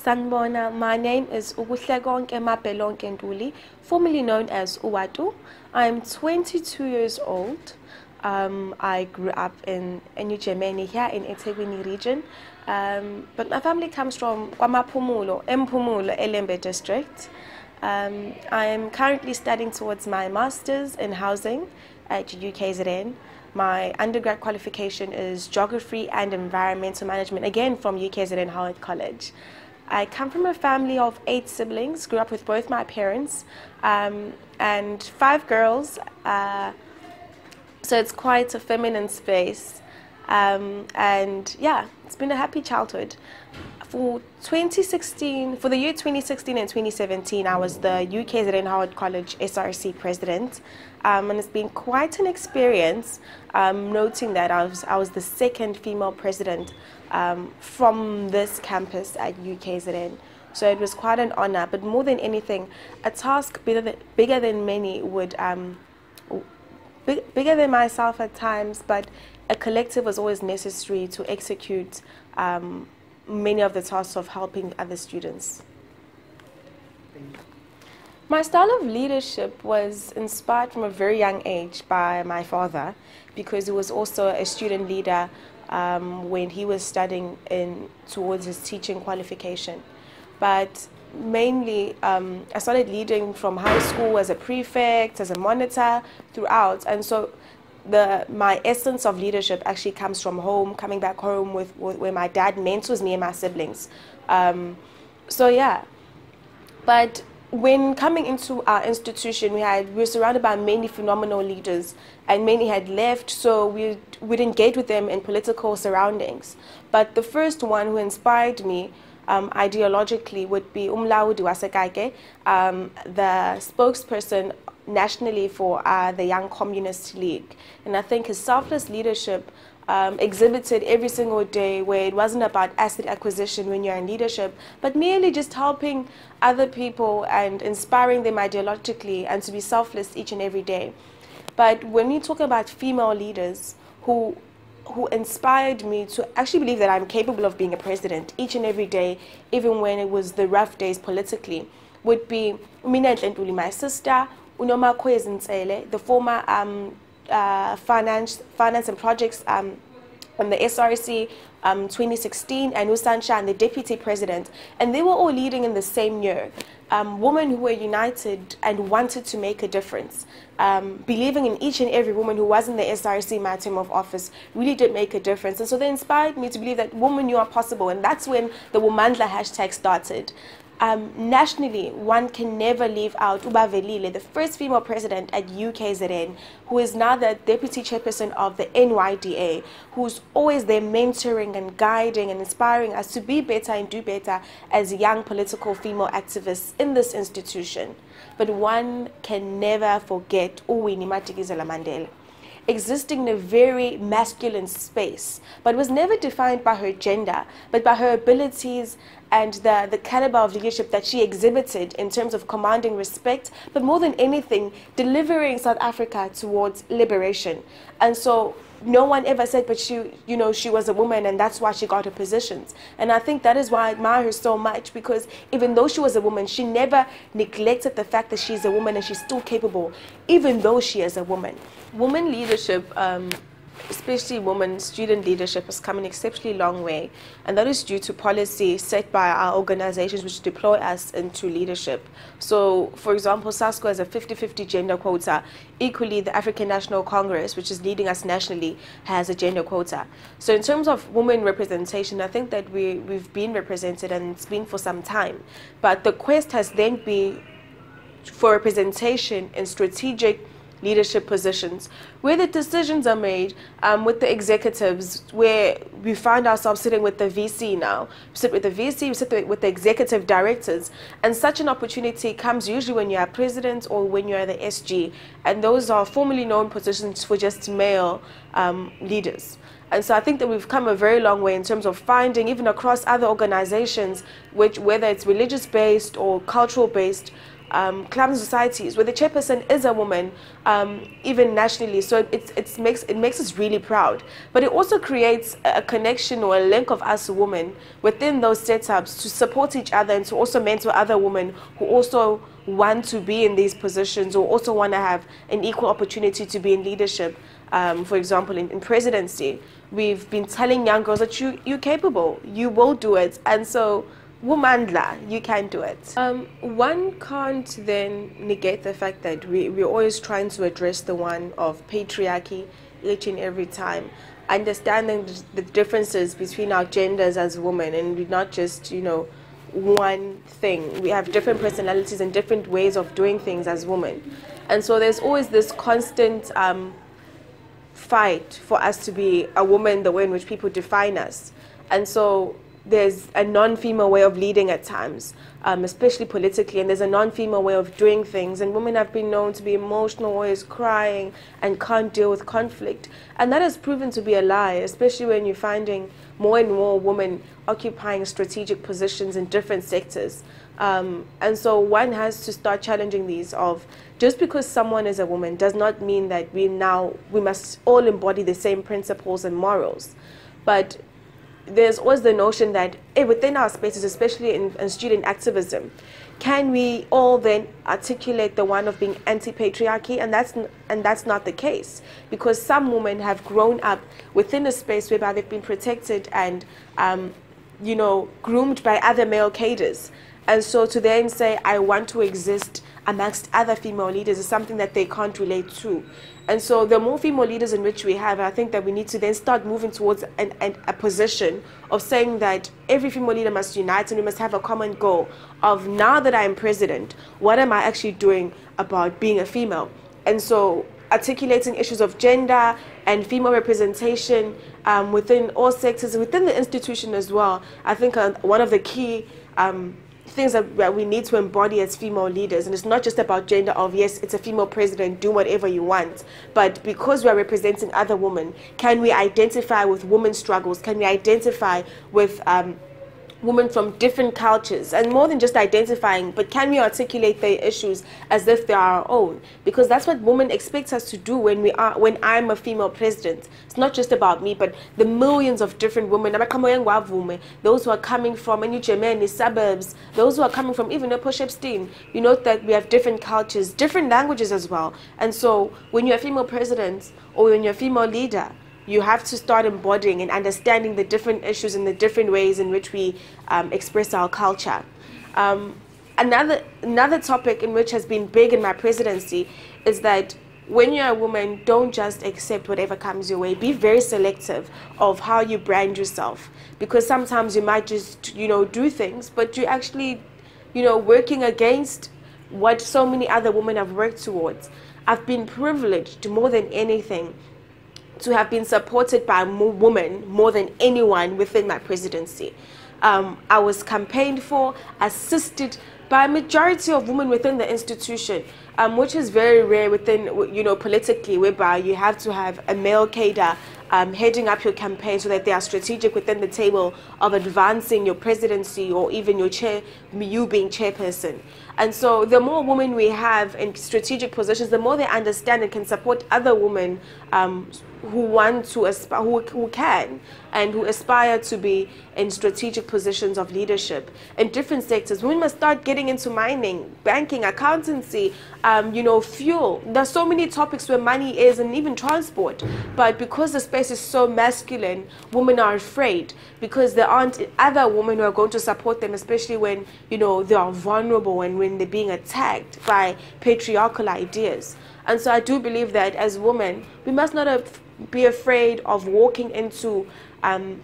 Sanibona, my name is Kuhlekonke Ntuli, formerly known as Watu. I'm 22 years old. I grew up in Germany here in Ep1 region, but my family comes from Mpumulo, Elembe district. I am currently studying towards my master's in housing at UKZN. My undergrad qualification is Geography and Environmental Management, again from UKZN Howard College. I come from a family of 8 siblings, grew up with both my parents, and 5 girls, so it's quite a feminine space. And yeah, it's been a happy childhood. For the year 2016 and 2017, I was the UKZN Howard College SRC president, and it's been quite an experience, noting that I was the second female president from this campus at UKZN. So it was quite an honor, but more than anything, a task bigger than many would, bigger than myself at times, but a collective was always necessary to execute many of the tasks of helping other students. My style of leadership was inspired from a very young age by my father, because he was also a student leader when he was studying towards his teaching qualification. But mainly, I started leading from high school as a prefect, as a monitor, throughout, and so my essence of leadership actually comes from home, coming back home where my dad mentors me and my siblings. So yeah, but when coming into our institution, we were surrounded by many phenomenal leaders, and many had left, so we'd engage with them in political surroundings. But the first one who inspired me ideologically would be Umlaudi Wasekake, the spokesperson nationally for the Young Communist League. And I think his selfless leadership exhibited every single day, where it wasn't about asset acquisition when you're in leadership, but merely just helping other people and inspiring them ideologically and to be selfless each and every day. But when we talk about female leaders who inspired me to actually believe that I'm capable of being a president each and every day, even when it was the rough days politically, would be Ntuli, my sister, Unoma Ntuli, the former finance and projects on the SRC 2016, and Usansha, the deputy president, and they were all leading in the same year. Women who were united and wanted to make a difference, believing in each and every woman who was in the SRC in my term of office really did make a difference. And so they inspired me to believe that women, you are possible, and that's when the Amandla hashtag started. Nationally, one can never leave out Uba Velile, the first female president at UKZN, who is now the deputy chairperson of the NYDA, who's always there mentoring and guiding and inspiring us to be better and do better as young political female activists in this institution. But one can never forget Uwini Madikizela Mandela, existing in a very masculine space, but was never defined by her gender, but by her abilities and the caliber of leadership that she exhibited in terms of commanding respect, but more than anything, delivering South Africa towards liberation. And so no one ever said, but she was a woman and that's why she got her positions. And I think that is why I admire her so much, because even though she was a woman, she never neglected the fact that she's a woman and she's still capable, even though she is a woman. Women leadership, especially women student leadership, has come an exceptionally long way, and that is due to policy set by our organizations which deploy us into leadership. So, for example, SASCO has a 50-50 gender quota. Equally, the African National Congress, which is leading us nationally, has a gender quota. So in terms of women representation, I think that we've been represented, and it's been for some time. But the quest has then been for representation in strategic leadership positions, where the decisions are made with the executives, where we find ourselves sitting with the VC now. We sit with the VC, we sit with the executive directors, and such an opportunity comes usually when you are president or when you are the SG, and those are formally known positions for just male leaders. And so I think that we've come a very long way in terms of finding, even across other organizations, whether it's religious-based or cultural-based, clubs and societies where the chairperson is a woman, even nationally. So it makes us really proud. But it also creates a connection or a link of us women within those setups to support each other and to also mentor other women who also want to be in these positions or also want to have an equal opportunity to be in leadership. For example, in presidency, we've been telling young girls that you're capable, you will do it, and so Amandla, you can do it. One can't then negate the fact that we're always trying to address the one of patriarchy each and every time, understanding the differences between our genders as women, and we're not just, you know, one thing. We have different personalities and different ways of doing things as women. And so there's always this constant fight for us to be a woman the way in which people define us. And so there's a non-female way of leading at times, especially politically, and there's a non-female way of doing things. And women have been known to be emotional, always crying, and can't deal with conflict. And that has proven to be a lie, especially when you're finding more and more women occupying strategic positions in different sectors. And so one has to start challenging these of, just because someone is a woman does not mean that we must all embody the same principles and morals. But there's always the notion that within our spaces, especially in student activism, can we all then articulate the one of being anti-patriarchy? And that's not the case, because some women have grown up within a space whereby they've been protected and you know, groomed by other male cadres. And so to then say, I want to exist amongst other female leaders is something that they can't relate to. And so the more female leaders in which we have, I think that we need to then start moving towards a position of saying that every female leader must unite and we must have a common goal of, now that I'm president, what am I actually doing about being a female? And so articulating issues of gender and female representation within all sectors, within the institution as well. I think one of the key things that we need to embody as female leaders, and it's not just about gender of, yes, it's a female president, do whatever you want, but because we are representing other women, can we identify with women's struggles? Can we identify with women from different cultures? And more than just identifying, but can we articulate their issues as if they are our own? Because that's what women expect us to do when I'm a female president. It's not just about me, but the millions of different women, those who are coming from the suburbs, those who are coming from even Ep1, you know that we have different cultures, different languages as well. And so when you're a female president or when you're a female leader, you have to start embodying and understanding the different issues and the different ways in which we express our culture. Another topic in which has been big in my presidency is that when you're a woman, don't just accept whatever comes your way. Be very selective of how you brand yourself, because sometimes you might just, you know, do things, but you're actually, you know, working against what so many other women have worked towards. I've been privileged more than anything to have been supported by women more than anyone within my presidency. I was campaigned for, assisted by a majority of women within the institution, which is very rare within, you know, politically, whereby you have to have a male cadre heading up your campaign so that they are strategic within the table of advancing your presidency or even you being chairperson. And so the more women we have in strategic positions, the more they understand and can support other women who want to aspire, who can and who aspire to be in strategic positions of leadership in different sectors. Women must start getting into mining, banking, accountancy, you know, fuel. There's so many topics where money is, and even transport. But because the space is so masculine, women are afraid because there aren't other women who are going to support them, especially when, you know, they are vulnerable and when they're being attacked by patriarchal ideas. And so I do believe that as women, we must not be afraid of walking into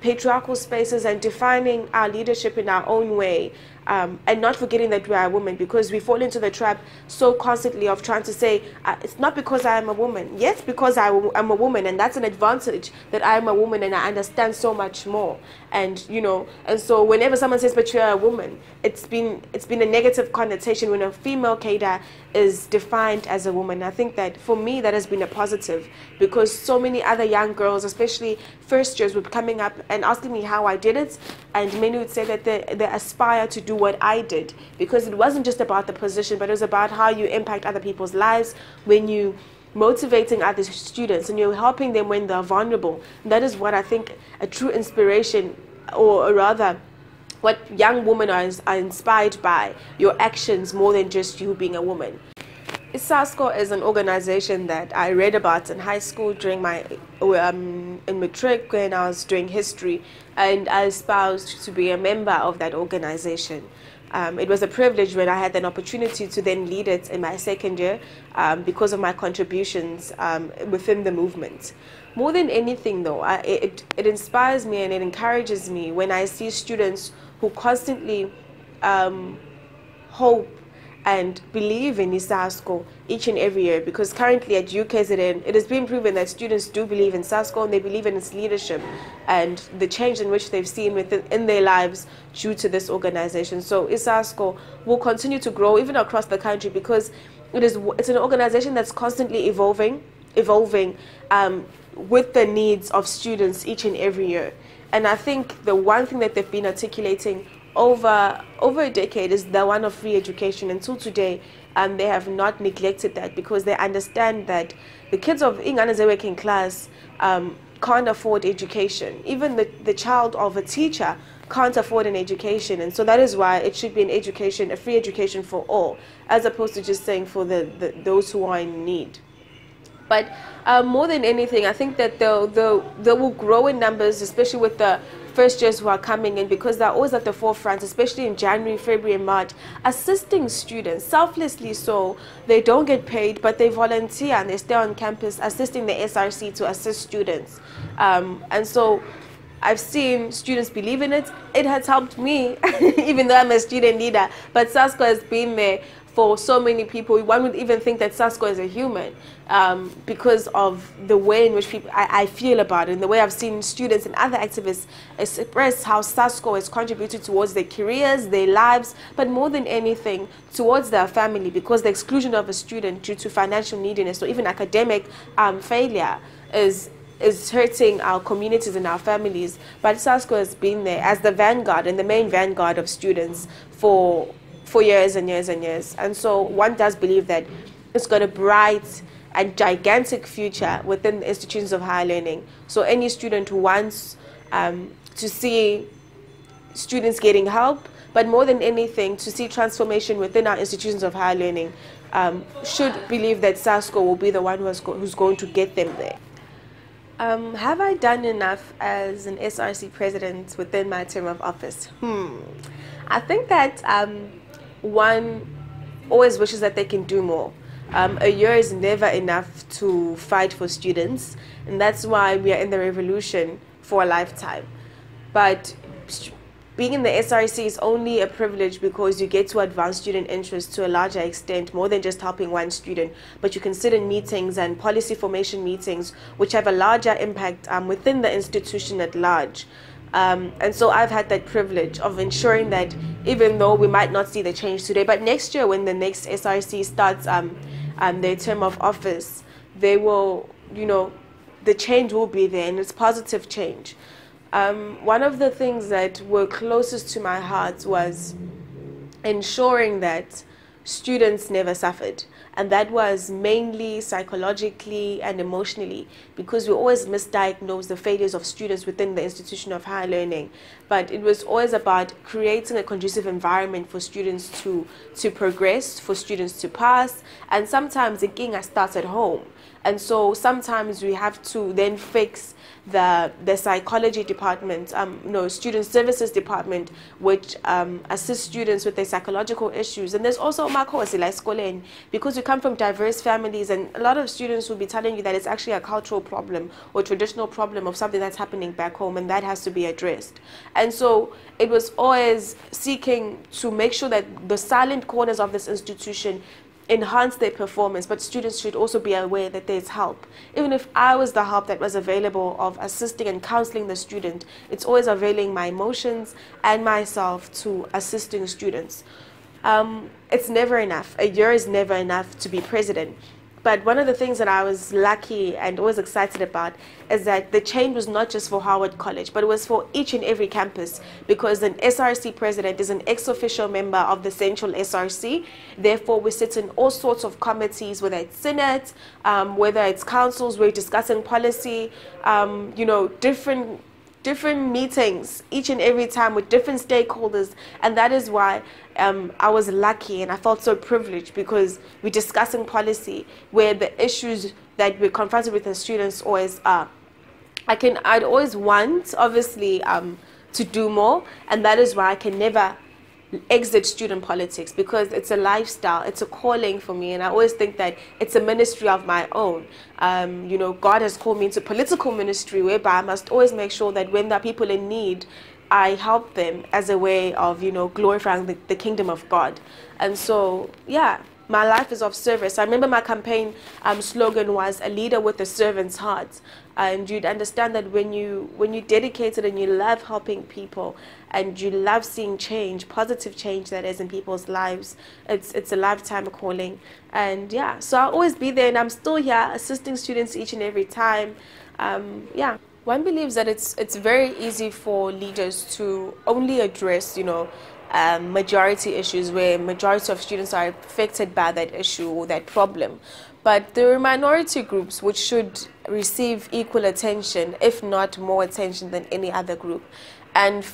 patriarchal spaces and defining our leadership in our own way, and not forgetting that we are women, because we fall into the trap so constantly of trying to say, it's not because I am a woman. Yes, because I'm a woman, and that's an advantage that I am a woman and I understand so much more. And, you know, and so whenever someone says, but you're a woman, it's been a negative connotation when a female cadre is defined as a woman. I think that for me, that has been a positive, because so many other young girls, especially first years, would be coming up and asking me how I did it, and many would say that they aspire to do do what I did, because it wasn't just about the position, but it was about how you impact other people's lives when you motivating other students and you're helping them when they're vulnerable. And that is what I think a true inspiration, or rather what young women are inspired by, your actions more than just you being a woman. SASCO is an organization that I read about in high school during my in matric when I was doing history, and I espoused to be a member of that organization. It was a privilege when I had an opportunity to then lead it in my second year because of my contributions within the movement. More than anything though, it inspires me and it encourages me when I see students who constantly hope and believe in SASCO each and every year, because currently at UKZN it has been proven that students do believe in SASCO and they believe in its leadership and the change in which they've seen in their lives due to this organization. So SASCO will continue to grow even across the country, because it's an organization that's constantly evolving with the needs of students each and every year. And I think the one thing that they've been articulating over a decade is the one of free education. Until today, they have not neglected that, because they understand that the kids of Ingane working class can't afford education. Even the child of a teacher can't afford an education, and so that is why it should be an education, a free education for all, as opposed to just saying for those who are in need. But more than anything, I think that they will grow in numbers, especially with the first years who are coming in, because they're always at the forefront, especially in January, February, and March, assisting students selflessly. So they don't get paid, but they volunteer and they stay on campus assisting the SRC to assist students. And so I've seen students believe in it. It has helped me, even though I'm a student leader, but SASCO has been there for so many people. One would even think that SASCO is a human because of the way in which I feel about it, and the way I've seen students and other activists express how SASCO has contributed towards their careers, their lives, but more than anything, towards their family, because the exclusion of a student due to financial neediness or even academic failure is hurting our communities and our families. But SASCO has been there as the vanguard and the main vanguard of students for years and years and years. And so one does believe that it's got a bright and gigantic future within the institutions of higher learning. So any student who wants to see students getting help, but more than anything, to see transformation within our institutions of higher learning, should believe that SASCO will be the one who's going to get them there. Have I done enough as an SRC president within my term of office? I think that one always wishes that they can do more. A year is never enough to fight for students, and that's why we are in the revolution for a lifetime. But being in the SRC is only a privilege because you get to advance student interests to a larger extent, more than just helping one student, but you can sit in meetings and policy formation meetings which have a larger impact within the institution at large. And so I've had that privilege of ensuring that even though we might not see the change today, but next year when the next SRC starts their term of office, they will, the change will be there, and it's positive change. One of the things that were closest to my heart was ensuring that students never suffered. And that was mainly psychologically and emotionally, because we always misdiagnose the failures of students within the institution of higher learning. But it was always about creating a conducive environment for students to progress, for students to pass. And sometimes the inkinga starts at home. And so sometimes we have to then fix the psychology department, student services department, which assists students with their psychological issues. And there's also makosi like scholen, because we come from diverse families, and a lot of students will be telling you that it's actually a cultural problem or traditional problem of something that's happening back home, and that has to be addressed. And so it was always seeking to make sure that the silent corners of this institution enhance their performance, but students should also be aware that there's help. Even if I was the help that was available of assisting and counseling the student, it's always availing my emotions and myself to assisting students. It's never enough. A year is never enough to be president. But one of the things that I was lucky and always excited about is that the change was not just for Howard College, but it was for each and every campus, because an SRC president is an ex-official member of the central SRC. Therefore, we sit in all sorts of committees, whether it's Senate, whether it's councils, we're discussing policy, you know, different meetings each and every time with different stakeholders. And that is why I was lucky and I felt so privileged, because we're discussing policy where the issues that we're confronted with as students always are. I'd always want, obviously, to do more, and that is why I can never exit student politics, because it's a lifestyle, it's a calling for me, and I always think that it's a ministry of my own. You know, God has called me into political ministry, whereby I must always make sure that when there are people in need, I help them as a way of, you know, glorifying the kingdom of God. And so, yeah, my life is of service. I remember my campaign slogan was "A leader with a servant's heart," and you'd understand that when you dedicated and you love helping people and you love seeing change, positive change that is in people's lives, it's a lifetime calling. And yeah, so I'll always be there, and I'm still here assisting students each and every time. Yeah, one believes that it's very easy for leaders to only address, you know, majority issues where majority of students are affected by that issue or that problem. But there are minority groups which should receive equal attention, if not more attention than any other group. And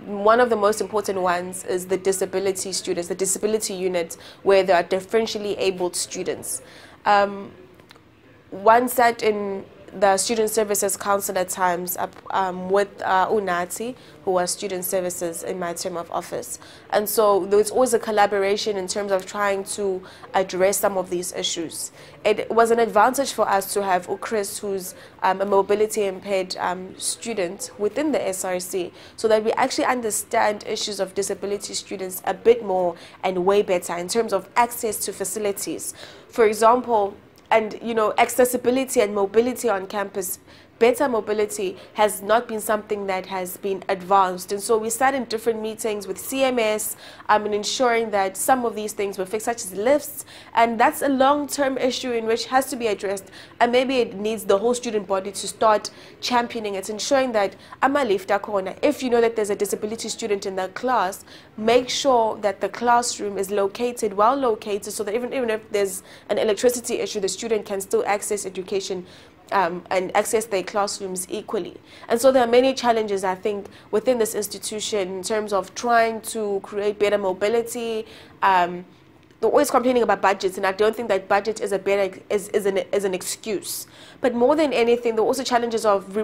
one of the most important ones is the disability students, the disability unit, where there are differentially abled students. One sat in the Student Services Council at times with Unati, who was Student Services in my term of office. And so there was always a collaboration in terms of trying to address some of these issues. It was an advantage for us to have Chris, who's a mobility impaired student within the SRC, so that we actually understand issues of disability students a bit more and way better in terms of access to facilities. For example, and, you know, accessibility and mobility on campus, better mobility has not been something that has been advanced. And so we sat in different meetings with CMS and ensuring that some of these things were fixed, such as lifts. And that's a long-term issue in which has to be addressed. And maybe it needs the whole student body to start championing it, ensuring that Amalifta corner, if you know that there's a disability student in the class, make sure that the classroom is located, well located, so that even if there's an electricity issue, the student can still access education and access their classrooms equally. And so there are many challenges, I think, within this institution in terms of trying to create better mobility. They're always complaining about budgets, and I don't think that budget is an excuse. But more than anything, there are also challenges of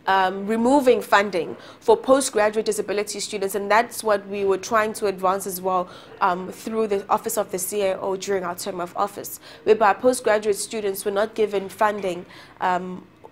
removing funding for postgraduate disability students, and that's what we were trying to advance as well through the Office of the CAO during our term of office, whereby postgraduate students were not given funding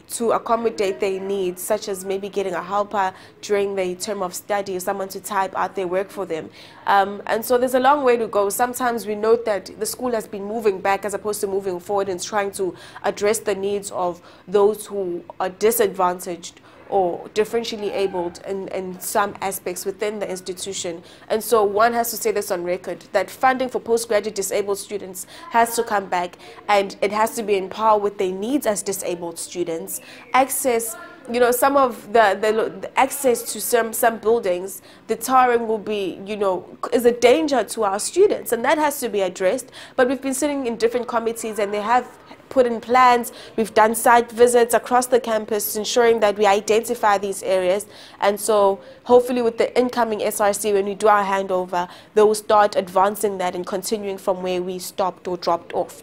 to accommodate their needs, such as maybe getting a helper during their term of study or someone to type out their work for them. And so there's a long way to go. Sometimes we note that the school has been moving back as opposed to moving forward and trying to address the needs of those who are disadvantaged or differentially abled in some aspects within the institution. And so one has to say this on record, that funding for postgraduate disabled students has to come back, and it has to be in par with their needs as disabled students. Access, you know, some of the access to some buildings, the tarring will be, you know, is a danger to our students, and that has to be addressed. But we've been sitting in different committees, and they have put in plans. We've done site visits across the campus, ensuring that we identify these areas. And so hopefully with the incoming SRC, when we do our handover, they will start advancing that and continuing from where we stopped or dropped off.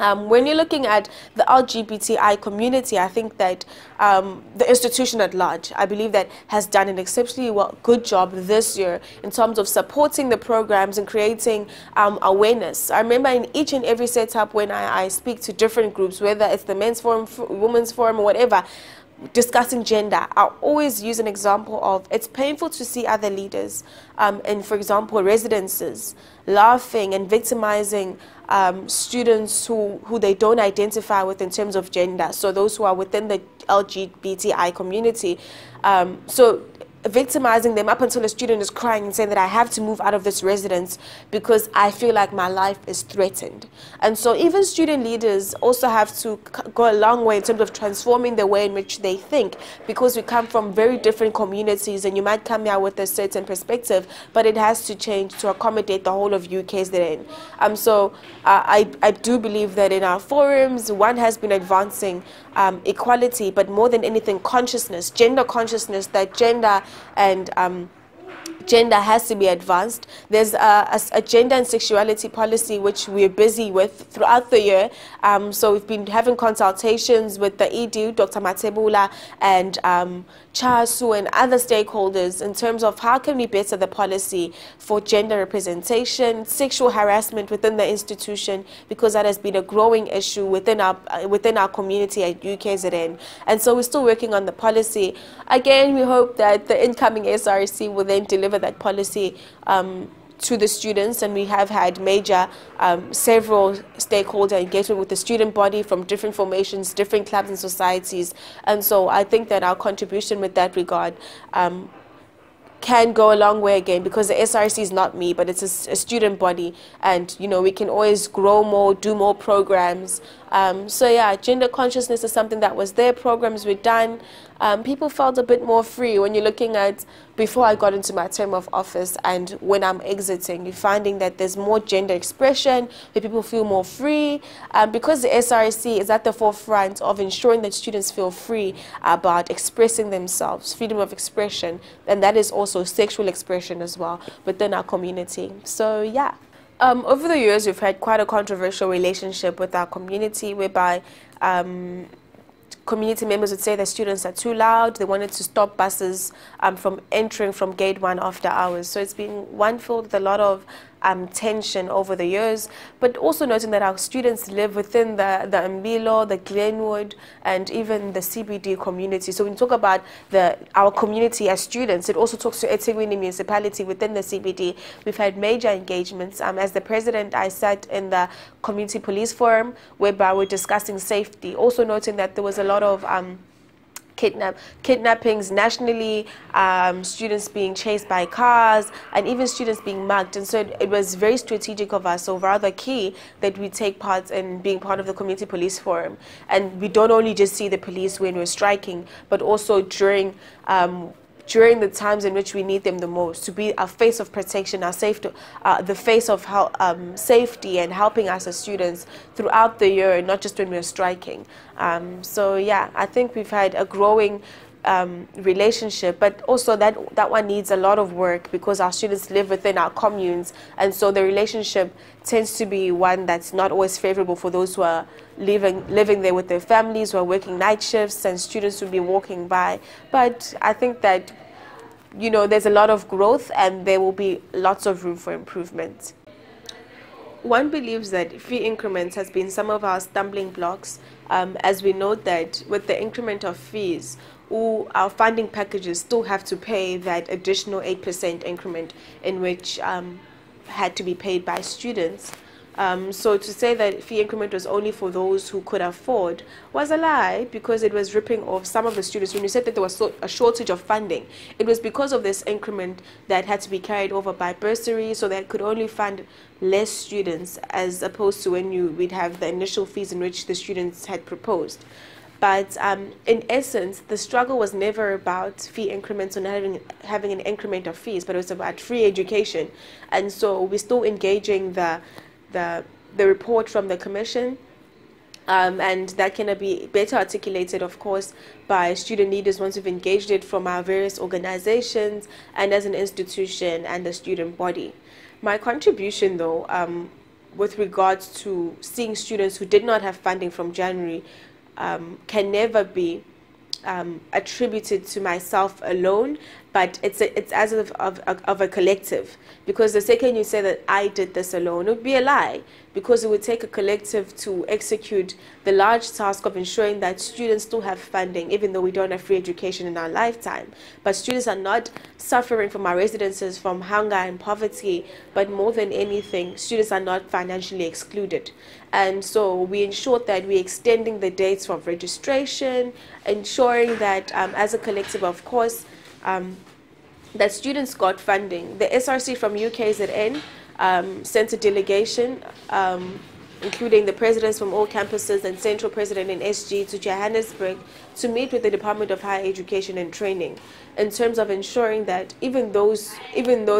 When you're looking at the LGBTI community, I think that the institution at large, I believe that has done an exceptionally good job this year in terms of supporting the programs and creating awareness. I remember in each and every setup when I speak to different groups, whether it's the men's forum, women's forum, or whatever, discussing gender, I always use an example of it's painful to see other leaders in, for example, residences, laughing and victimizing students who they don't identify with in terms of gender, so those who are within the LGBTI community. So victimizing them up until a student is crying and saying that I have to move out of this residence because I feel like my life is threatened. And so even student leaders also have to go a long way in terms of transforming the way in which they think, because we come from very different communities and you might come here with a certain perspective, but it has to change to accommodate the whole of UKZN. So I do believe that in our forums, one has been advancing equality, but more than anything, consciousness, gender consciousness, that gender and gender has to be advanced. There's a gender and sexuality policy which we're busy with throughout the year. So we've been having consultations with the ED, Dr. Matebula, and Chasu and other stakeholders in terms of how can we better the policy for gender representation, sexual harassment within the institution, because that has been a growing issue within our community at UKZN. And so we're still working on the policy. Again, we hope that the incoming SRC will then deliver that policy to the students, and we have had major several stakeholder engagement with the student body from different formations, different clubs and societies. And so I think that our contribution with that regard can go a long way again, because the SRC is not me, but it's a student body, and you know, we can always grow more, do more programs. So yeah, gender consciousness is something that was there, programs were done. People felt a bit more free. When you're looking at before I got into my term of office and when I'm exiting, you're finding that there's more gender expression, where people feel more free, because the SRC is at the forefront of ensuring that students feel free about expressing themselves, freedom of expression, and that is also sexual expression as well within our community. So yeah. Over the years, we've had quite a controversial relationship with our community, whereby community members would say that students are too loud. They wanted to stop buses from entering from gate 1 after hours. So it's been one filled with a lot of tension over the years, but also noting that our students live within the Mbilo, the Glenwood, and even the CBD community. So when we talk about our community as students, it also talks to Ep1 municipality within the CBD. We've had major engagements. As the president, I sat in the community police forum, whereby we're discussing safety, also noting that there was a lot of kidnappings nationally, students being chased by cars, and even students being mugged. And so it was very strategic of us, so rather key, that we take part in being part of the community police forum. And we don't only just see the police when we're striking, but also during the times in which we need them the most, to be a face of protection, our safety, the face of safety and helping us as students throughout the year, and not just when we're striking. So yeah, I think we've had a growing relationship, but also that one needs a lot of work, because our students live within our communes, and so the relationship tends to be one that's not always favorable for those who are living there with their families, who are working night shifts, and students who be walking by. But I think that, you know, there's a lot of growth and there will be lots of room for improvement. One believes that fee increments has been some of our stumbling blocks, as we note that with the increment of fees, our funding packages still have to pay that additional 8% increment, in which had to be paid by students. So to say that fee increment was only for those who could afford was a lie, because it was ripping off some of the students. When you said that there was a shortage of funding, it was because of this increment that had to be carried over by bursary, so that could only fund less students, as opposed to when we'd have the initial fees in which the students had proposed. But in essence, the struggle was never about fee increments or having an increment of fees, but it was about free education. And so we're still engaging the report from the commission, and that can be better articulated, of course, by student leaders once we've engaged it from our various organizations and as an institution and the student body. My contribution, though, with regards to seeing students who did not have funding from January, can never be attributed to myself alone, but it's as of a collective, because the second you say that I did this alone, it would be a lie, because it would take a collective to execute the large task of ensuring that students still have funding, even though we don't have free education in our lifetime. But students are not suffering from our residences from hunger and poverty, but more than anything, students are not financially excluded. And so we ensured that we're extending the dates of registration, ensuring that as a collective, of course, that students got funding. The SRC from UKZN sent a delegation, including the presidents from all campuses and central president in SG, to Johannesburg to meet with the Department of Higher Education and Training in terms of ensuring that even though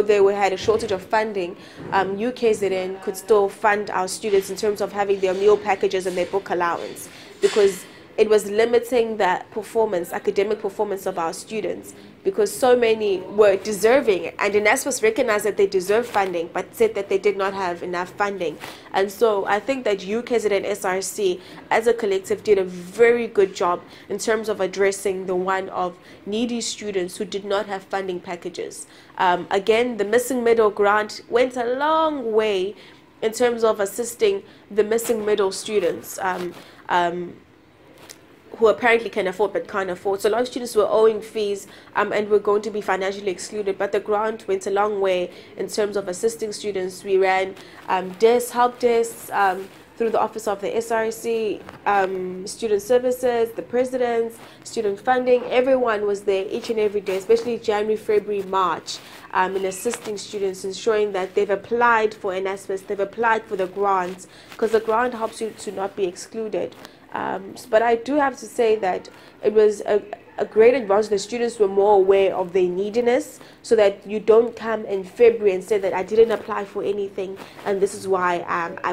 they had a shortage of funding, UKZN could still fund our students in terms of having their meal packages and their book allowance, because it was limiting the performance, academic performance of our students, because so many were deserving, and NSFAS recognized that they deserve funding but said that they did not have enough funding. And so I think that UKZ and SRC as a collective did a very good job in terms of addressing the one of needy students who did not have funding packages. Again, the Missing Middle grant went a long way in terms of assisting the missing middle students who apparently can afford but can't afford. So a lot of students were owing fees and were going to be financially excluded, but the grant went a long way in terms of assisting students. We ran help desks through the office of the SRC, student services, the presidents, student funding. Everyone was there each and every day, especially January, February, March, in assisting students, ensuring that they've applied for NSFAS, they've applied for the grants, because the grant helps you to not be excluded. But I do have to say that it was a great advantage. The students were more aware of their neediness, so that you don't come in February and say that I didn't apply for anything and this is why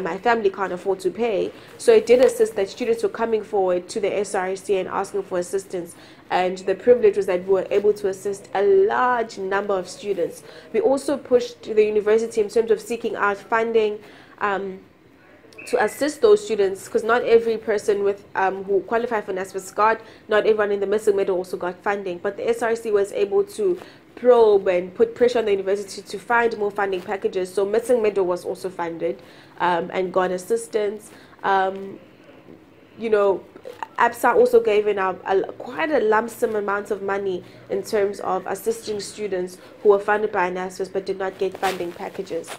my family can't afford to pay. So it did assist that students were coming forward to the SRC and asking for assistance, and the privilege was that we were able to assist a large number of students. We also pushed the university in terms of seeking out funding to assist those students, because not every person with who qualified for NSFAS got, not everyone in the missing middle also got funding, but the SRC was able to probe and put pressure on the university to find more funding packages. So missing middle was also funded and got assistance. You know, APSA also gave in quite a lump sum amount of money in terms of assisting students who were funded by NSFAS but did not get funding packages.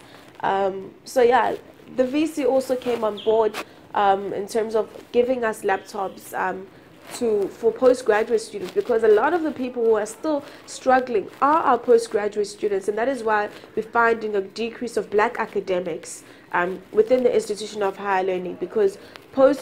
So yeah, the VC also came on board in terms of giving us laptops for postgraduate students, because a lot of the people who are still struggling are our postgraduate students, and that is why we're finding a decrease of black academics within the institution of higher learning, because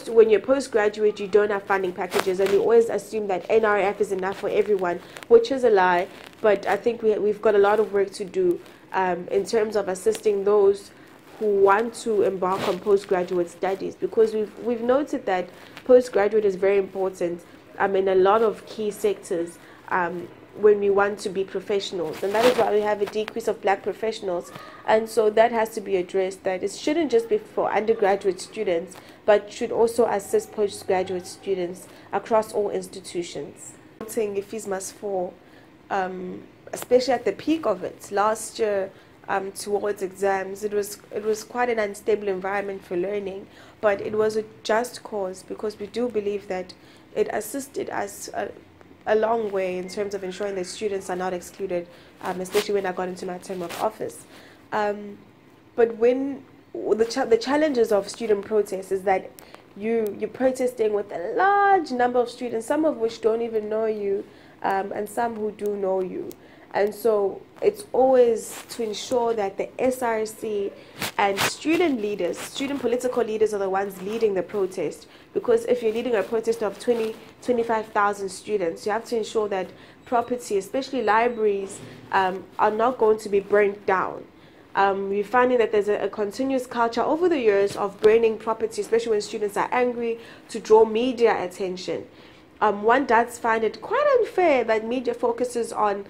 when you're postgraduate, you don't have funding packages, and you always assume that NRF is enough for everyone, which is a lie. But I think we've got a lot of work to do in terms of assisting those who want to embark on postgraduate studies, because we've noted that postgraduate is very important in a lot of key sectors when we want to be professionals, and that is why we have a decrease of black professionals. And so that has to be addressed, that it shouldn't just be for undergraduate students but should also assist postgraduate students across all institutions. If fees must fall, especially at the peak of it last year, towards exams, it was quite an unstable environment for learning, but it was a just cause, because we do believe that it assisted us a long way in terms of ensuring that students are not excluded, especially when I got into my term of office. But when the challenges of student protests is that you're protesting with a large number of students, some of which don't even know you, and some who do know you. And so it's always to ensure that the SRC and student leaders, student political leaders, are the ones leading the protest. Because if you're leading a protest of 25,000 students, you have to ensure that property, especially libraries, are not going to be burnt down. We're finding that there's a continuous culture over the years of burning property, especially when students are angry, to draw media attention. One does find it quite unfair that media focuses on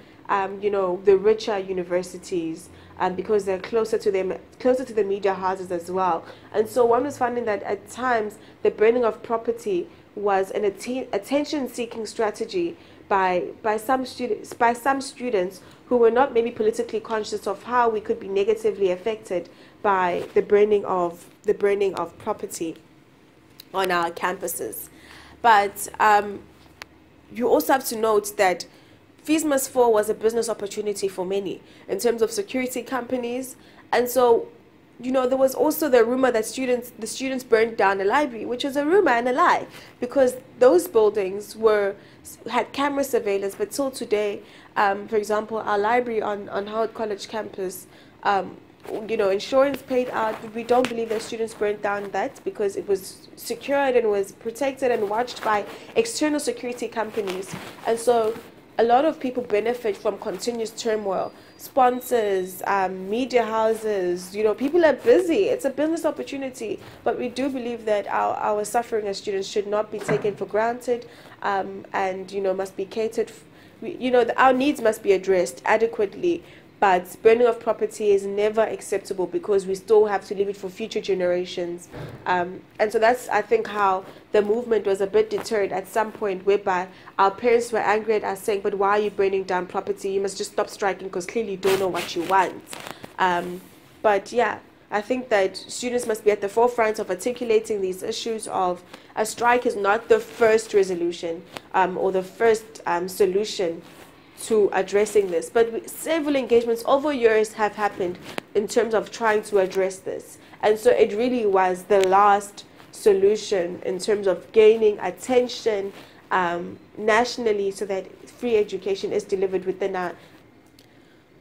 you know, the richer universities, because they're closer to the media houses as well. And so one was finding that at times the burning of property was an attention-seeking strategy by some students who were not maybe politically conscious of how we could be negatively affected by the burning of property on our campuses. But you also have to note that Fees Must Fall was a business opportunity for many in terms of security companies. And so you know, there was also the rumor that the students burned down a library, which was a rumor and a lie, because those buildings had camera surveillance. But till today, for example, our library on Howard College campus, you know, insurance paid out, but we don't believe that students burned down that, because it was secured and was protected and watched by external security companies. And so a lot of people benefit from continuous turmoil. Sponsors, media houses, you know, people are busy. It's a business opportunity. But we do believe that our suffering as students should not be taken for granted, and, you know, must be catered. You know, our needs must be addressed adequately. But burning of property is never acceptable, because we still have to leave it for future generations. And so that's, I think, how the movement was a bit deterred at some point, whereby our parents were angry at us, saying, but why are you burning down property? You must just stop striking, because clearly you don't know what you want. But yeah, I think that students must be at the forefront of articulating these issues of a strike is not the first resolution, or the first solution to addressing this. But several engagements over years have happened in terms of trying to address this. And so it really was the last solution in terms of gaining attention nationally, so that free education is delivered within our...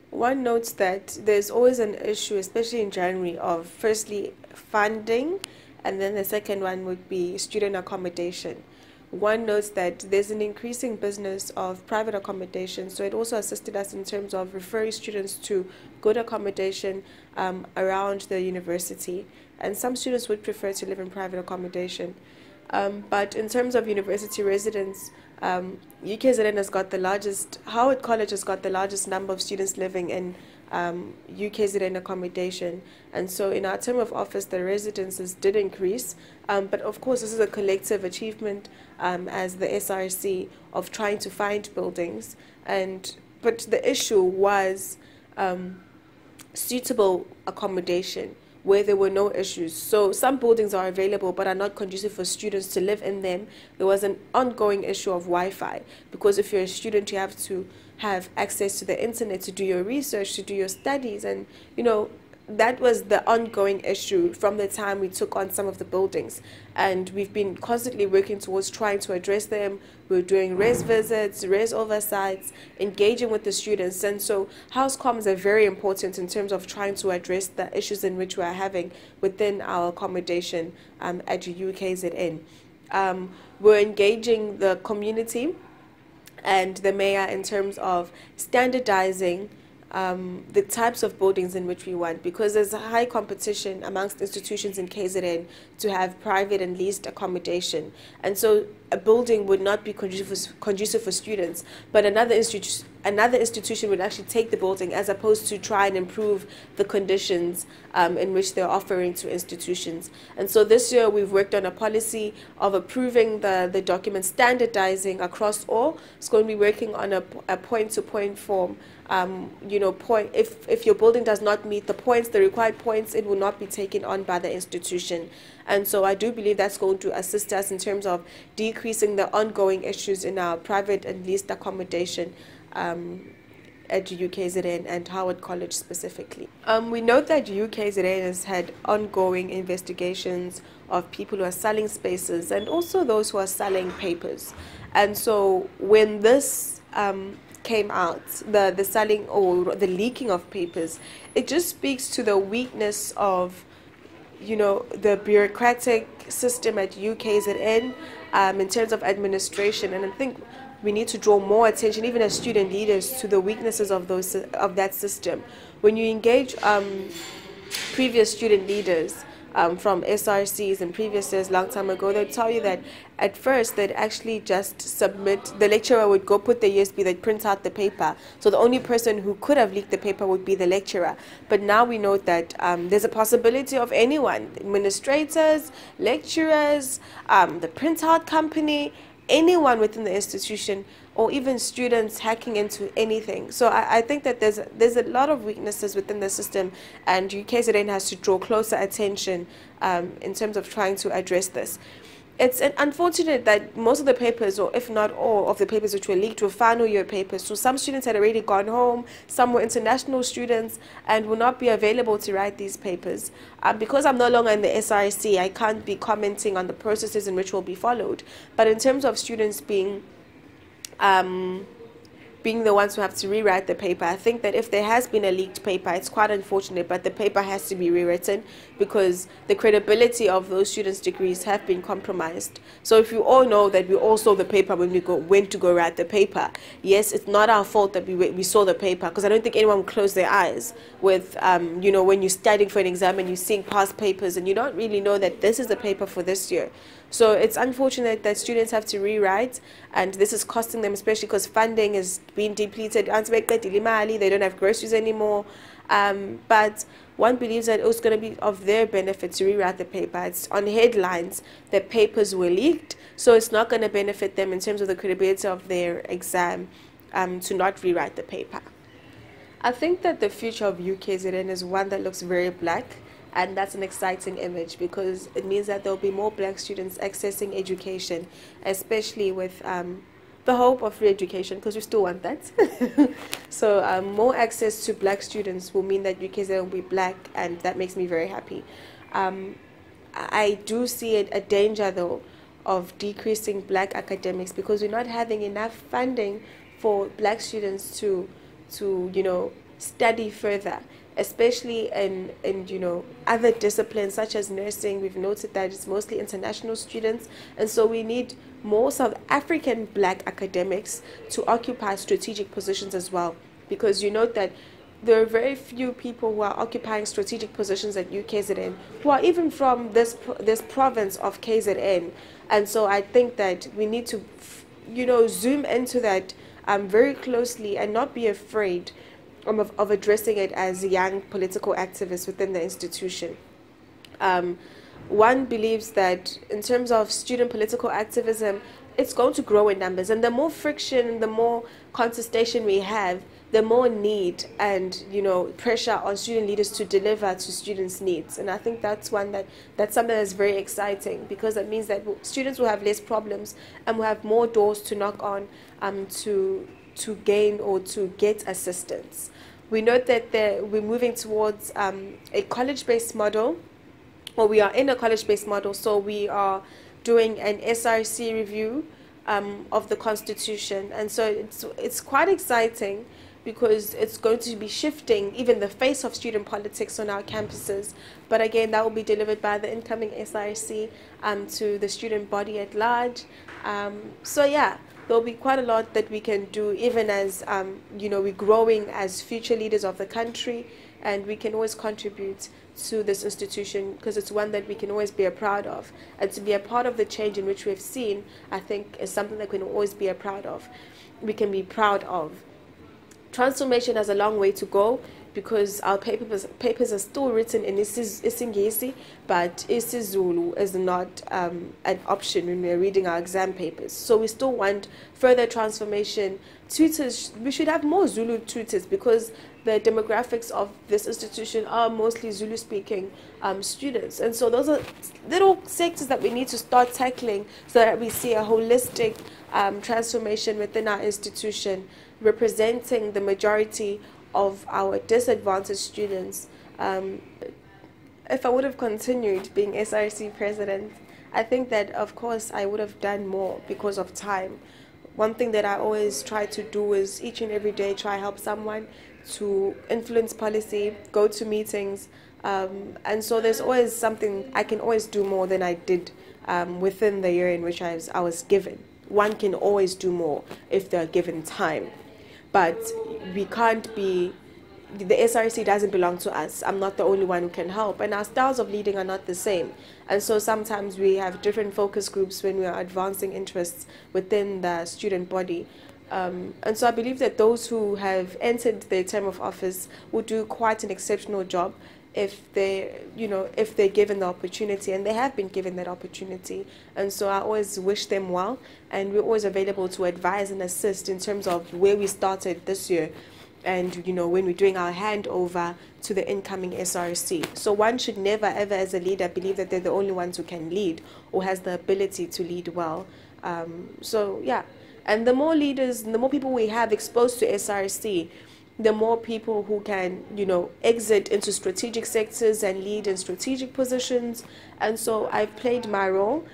One notes that there's always an issue, especially in January, of firstly funding, and then the second one would be student accommodation. One notes that there's an increasing business of private accommodation, so it also assisted us in terms of referring students to good accommodation around the university. And some students would prefer to live in private accommodation. But in terms of university residents, UKZN has got the largest, Howard College has got the largest number of students living in UKZN accommodation. And so in our term of office, the residences did increase. But of course, this is a collective achievement as the SRC of trying to find buildings. But the issue was suitable accommodation, where there were no issues. So some buildings are available but are not conducive for students to live in them. There was an ongoing issue of Wi-Fi, because if you're a student, you have to have access to the internet to do your research, to do your studies. And, you know, that was the ongoing issue from the time we took on some of the buildings. And we've been constantly working towards trying to address them. We're doing res visits, res oversights, engaging with the students. And so house comms are very important in terms of trying to address the issues in which we are having within our accommodation at UKZN. We're engaging the community and the mayor in terms of standardizing the types of buildings in which we want, because there's a high competition amongst institutions in KZN to have private and leased accommodation. And so a building would not be conducive for students, but another institution would actually take the building, as opposed to try and improve the conditions in which they're offering to institutions. And so this year we've worked on a policy of approving the document, standardizing across all. It's going to be working on a point-to-point form. You know, if your building does not meet the points, the required points, it will not be taken on by the institution. And so I do believe that's going to assist us in terms of decreasing the ongoing issues in our private and leased accommodation at UKZN and Howard College specifically. We note that UKZN has had ongoing investigations of people who are selling spaces, and also those who are selling papers. And so when this came out, the selling or the leaking of papers, it just speaks to the weakness of, you know, the bureaucratic system at UKZN in terms of administration. And I think we need to draw more attention, even as student leaders, to the weaknesses of that system. When you engage previous student leaders from SRCs and previous years, long time ago, they'd tell you that at first they'd actually just submit, the lecturer would go put the USB, they'd print out the paper. So the only person who could have leaked the paper would be the lecturer. But now we know that there's a possibility of anyone, administrators, lecturers, the printout company, anyone within the institution, or even students hacking into anything. So I think that there's a lot of weaknesses within the system, and UKZN has to draw closer attention in terms of trying to address this. it's unfortunate that most of the papers, or if not all of the papers which were leaked, were final year papers. So some students had already gone home, some were international students, and will not be available to write these papers. Because I'm no longer in the SRC, I can't be commenting on the processes in which will be followed. But in terms of students being the ones who have to rewrite the paper, I think that if there has been a leaked paper, it's quite unfortunate, but the paper has to be rewritten because the credibility of those students' degrees have been compromised. So if you all know that we all saw the paper when we went to go write the paper, yes, it's not our fault that we saw the paper, because I don't think anyone would close their eyes with, you know, when you're studying for an exam and you're seeing past papers and you don't really know that this is the paper for this year. So it's unfortunate that students have to rewrite, and this is costing them, especially because funding is being depleted. They don't have groceries anymore. But one believes that it's going to be of their benefit to rewrite the paper. It's on headlines that papers were leaked, so it's not going to benefit them in terms of the credibility of their exam to not rewrite the paper. I think that the future of UKZN is one that looks very black. And that's an exciting image because it means that there'll be more black students accessing education, especially with the hope of free education, because we still want that. So more access to black students will mean that UKZN will be black, and that makes me very happy. I do see a danger, though, of decreasing black academics because we're not having enough funding for black students to you know, study further, especially in you know, other disciplines such as nursing. We've noted that it's mostly international students, and so we need more South African black academics to occupy strategic positions as well, because you note that there are very few people who are occupying strategic positions at UKZN who are even from this province of KZN. And so I think that we need to, you know, zoom into that very closely and not be afraid of addressing it as young political activists within the institution. One believes that in terms of student political activism, it's going to grow in numbers, and the more friction, the more contestation we have, the more need and, you know, pressure on student leaders to deliver to students' needs. And I think that's that's something that's very exciting, because that means that students will have less problems and will have more doors to knock on to gain or to get assistance. We note that we're moving towards a college-based model, or we are in a college-based model, so we are doing an SRC review of the Constitution. And so it's quite exciting because it's going to be shifting even the face of student politics on our campuses. But again, that will be delivered by the incoming SRC to the student body at large. So yeah, there'll be quite a lot that we can do, even as you know, we're growing as future leaders of the country, and we can always contribute to this institution because it's one that we can always be proud of. And to be a part of the change in which we've seen, I think, is something that we can always be proud of. We can be proud of. Transformation has a long way to go because our papers are still written in isiNgisi, but isiZulu is not an option when we're reading our exam papers. So we still want further transformation. Tutors, we should have more Zulu tutors because the demographics of this institution are mostly Zulu-speaking students. And so those are little sectors that we need to start tackling so that we see a holistic transformation within our institution, representing the majority of our disadvantaged students. If I would have continued being SRC president, I think that, of course, I would have done more because of time. One thing that I always try to do is each and every day try to help someone to influence policy, go to meetings, and so there's always something I can always do more than I did within the year in which I was given. One can always do more if they're given time. But we can't be, the SRC doesn't belong to us. I'm not the only one who can help. And our styles of leading are not the same. And so sometimes we have different focus groups when we are advancing interests within the student body. And so I believe that those who have entered their term of office will do quite an exceptional job if they're given the opportunity, and they have been given that opportunity. And so I always wish them well, and we're always available to advise and assist in terms of where we started this year and when we're doing our handover to the incoming SRC. So one should never ever as a leader believe that they're the only ones who can lead or has the ability to lead well. So yeah, and the more leaders, the more people we have exposed to SRC, the more people who can exit into strategic sectors and lead in strategic positions. And so I've played my role.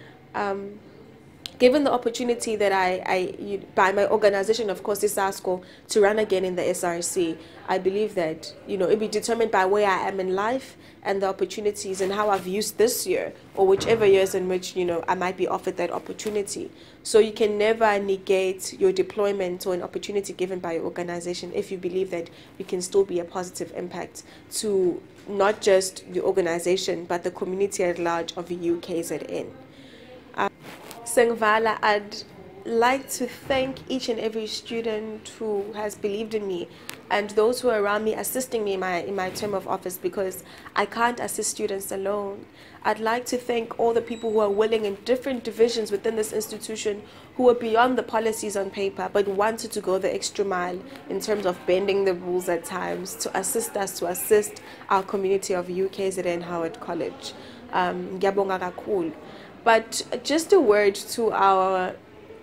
Given the opportunity that by my organization, of course, ISASCO, to run again in the SRC, I believe that, it'll be determined by where I am in life and the opportunities and how I've used this year or whichever years in which, I might be offered that opportunity. So you can never negate your deployment or an opportunity given by your organization if you believe that you can still be a positive impact to not just the organization, but the community at large of the UKZN. Sengvala, I'd like to thank each and every student who has believed in me and those who are around me assisting me in my term of office, because I can't assist students alone. I'd like to thank all the people who are willing in different divisions within this institution who are beyond the policies on paper but wanted to go the extra mile in terms of bending the rules at times to assist us, to assist our community of UKZN Howard College. Ngiyabonga kakhulu. But just a word to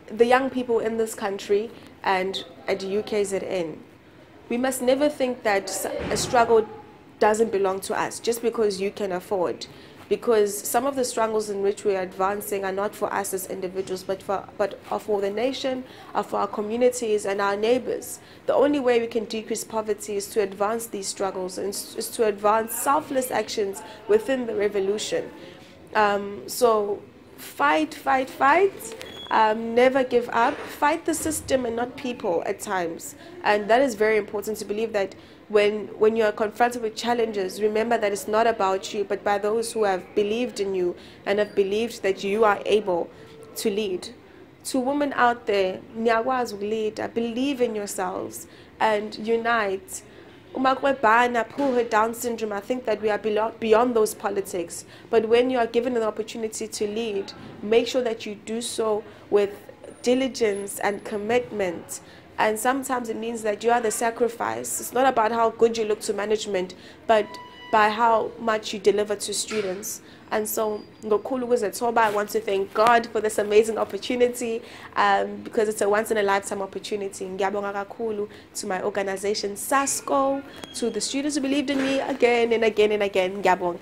the young people in this country and at UKZN. We must never think that a struggle doesn't belong to us just because you can afford. Because some of the struggles in which we are advancing are not for us as individuals, but for the nation, for our communities and our neighbors. The only way we can decrease poverty is to advance these struggles and is to advance selfless actions within the revolution. So fight, fight, fight. Never give up. Fight the system and not people at times. And that is very important to believe that when you are confronted with challenges, remember that it's not about you, but by those who have believed in you and have believed that you are able to lead. To women out there, niyakwazi ukulida, believe in yourselves and unite. Poor her Down syndrome, I think that we are beyond those politics. But when you are given an opportunity to lead, make sure that you do so with diligence and commitment. And sometimes it means that you are the sacrifice. It's not about how good you look to management, but by how much you deliver to students. And so, I want to thank God for this amazing opportunity because it's a once-in-a-lifetime opportunity. Ngiyabonga kakhulu to my organization, SASCO, to the students who believed in me again and again and again. Ngiyabonga.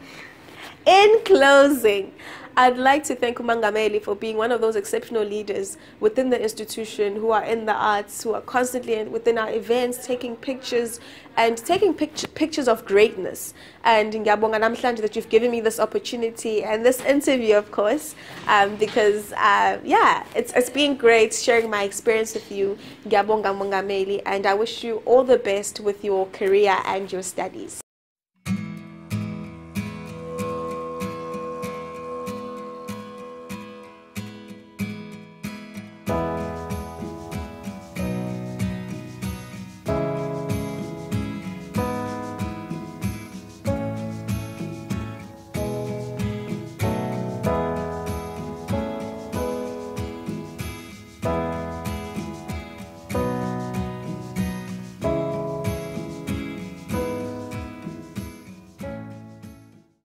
In closing, I'd like to thank Mongameli for being one of those exceptional leaders within the institution who are in the arts, who are constantly within our events, taking pictures and taking pictures of greatness. And ngiyabonga namhlanje that you've given me this opportunity and this interview, of course, because yeah, it's been great sharing my experience with you. Ngiyabonga Mongameli, and I wish you all the best with your career and your studies.